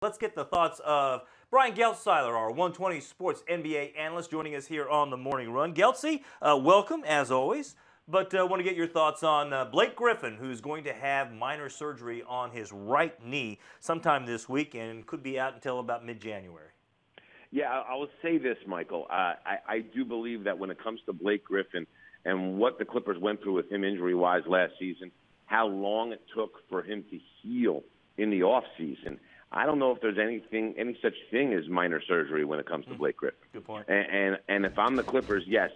Let's get the thoughts of Brian Geltzeiler, our 120 Sports NBA analyst, joining us here on the Morning Run. Geltsy, welcome, as always. But I want to get your thoughts on Blake Griffin, who's going to have minor surgery on his right knee sometime this week and could be out until about mid-January. Yeah, I will say this, Michael. I do believe that when it comes to Blake Griffin and what the Clippers went through with him injury-wise last season, how long it took for him to heal in the offseason, I don't know if there's any such thing as minor surgery when it comes to Blake Griffin. Good point. And if I'm the Clippers, yes,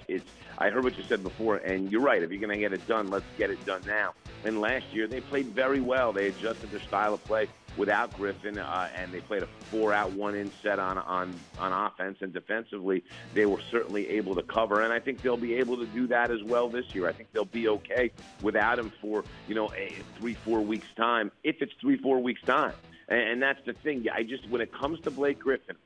I heard what you said before, and you're right. If you're going to get it done, let's get it done now. And last year they played very well. They adjusted their style of play without Griffin, and they played a 4-out, 1-in set on offense. And defensively, they were certainly able to cover. And I think they'll be able to do that as well this year. I think they'll be okay without him for 3-4 weeks time, if it's 3-4 weeks time. And that's the thing. When it comes to Blake Griffin,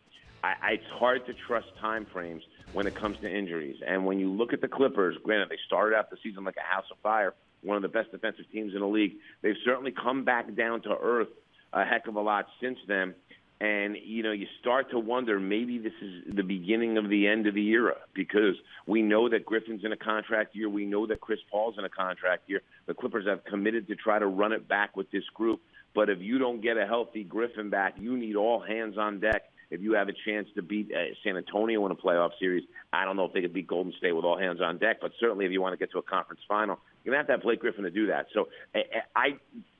it's hard to trust time frames when it comes to injuries. And when you look at the Clippers, granted, they started out the season like a house of fire, one of the best defensive teams in the league. They've certainly come back down to earth a heck of a lot since then. And, you start to wonder, maybe this is the beginning of the end of the era, because we know that Griffin's in a contract year. We know that Chris Paul's in a contract year. The Clippers have committed to try to run it back with this group. But if you don't get a healthy Griffin back, you need all hands on deck if you have a chance to beat San Antonio in a playoff series. I don't know if they could beat Golden State with all hands on deck, but certainly if you want to get to a conference final, you're going to have Blake Griffin to do that. So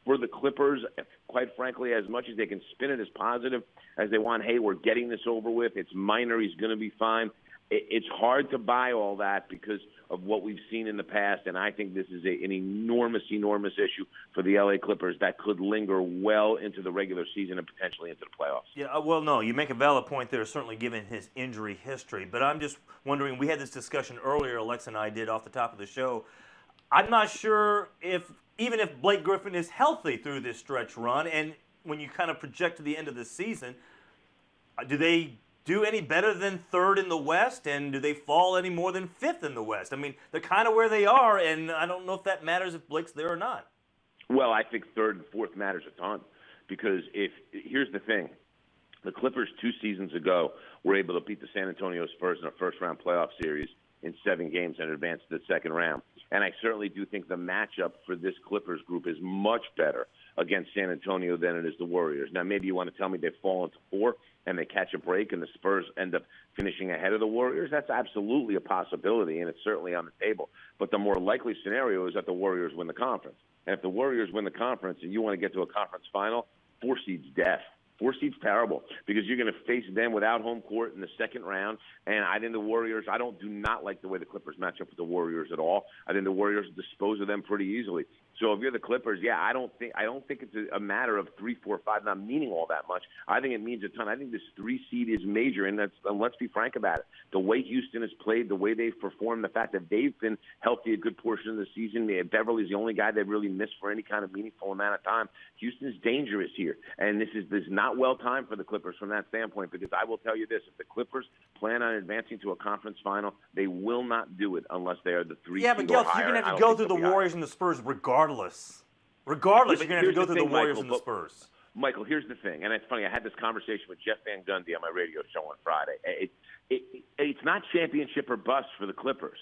for the Clippers, quite frankly, as much as they can spin it as positive as they want, hey, we're getting this over with, it's minor, he's going to be fine. It's hard to buy all that because of what we've seen in the past, and I think this is an enormous, enormous issue for the L.A. Clippers that could linger well into the regular season and potentially into the playoffs. Yeah, well, no, you make a valid point there, certainly given his injury history. But I'm just wondering, we had this discussion earlier, Alexa and I did off the top of the show. I'm not sure even if Blake Griffin is healthy through this stretch run, and when you kind of project to the end of the season, do they do any better than third in the West, and do they fall any more than fifth in the West? I mean, they're kind of where they are, and I don't know if that matters if Blake's there or not. Well, I think third and fourth matters a ton, because here's the thing. The Clippers 2 seasons ago were able to beat the San Antonio Spurs in a first-round playoff series in 7 games and advance to the second round. And I certainly do think the matchup for this Clippers group is much better against San Antonio than it is the Warriors. Now, maybe you want to tell me they've fallen to 4 and they catch a break and the Spurs end up finishing ahead of the Warriors. That's absolutely a possibility, and it's certainly on the table. But the more likely scenario is that the Warriors win the conference. And if the Warriors win the conference and you want to get to a conference final, 4 seed's death. 4 seed's terrible, because you're going to face them without home court in the second round. And I think the Warriors, I do not like the way the Clippers match up with the Warriors at all. I think the Warriors dispose of them pretty easily. So if you're the Clippers, yeah, I don't think it's a matter of 3, 4, 5 not meaning all that much. I think it means a ton. I think this 3 seed is major, and let's be frank about it. The way Houston has played, the way they've performed, the fact that they've been healthy a good portion of the season. Beverly's the only guy they've really missed for any kind of meaningful amount of time. Houston's dangerous here, and this is not well timed for the Clippers from that standpoint, because I will tell you this: if the Clippers plan on advancing to a conference final, they will not do it unless they are the 3 Yeah, seed but or Geltz, higher. you're going to have to go through the Warriors and the Spurs regardless. You're going to have to go through the Warriors and the Spurs. Michael, here's the thing, and it's funny. I had this conversation with Jeff Van Gundy on my radio show on Friday. It's not championship or bust for the Clippers.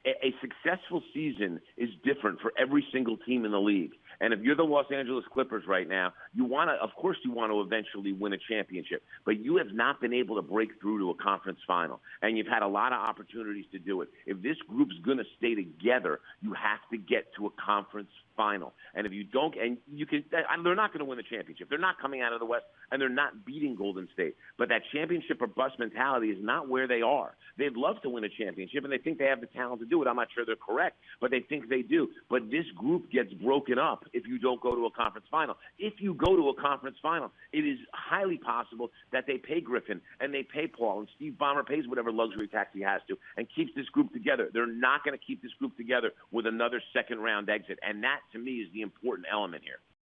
A successful season is different for every single team in the league. And if you're the Los Angeles Clippers right now, of course you want to eventually win a championship, but you have not been able to break through to a conference final, and you've had a lot of opportunities to do it. If this group's going to stay together, you have to get to a conference final. And if you don't, they're not going to win the championship. They're not coming out of the West, and they're not beating Golden State. But that championship or bust mentality is not where they are. They'd love to win a championship, and they think they have the talent to do it. I'm not sure they're correct, but they think they do. But this group gets broken up if you don't go to a conference final. If you go to a conference final, it is highly possible that they pay Griffin and they pay Paul, and Steve Ballmer pays whatever luxury tax he has to and keeps this group together. They're not going to keep this group together with another second-round exit, and that, to me, is the important element here.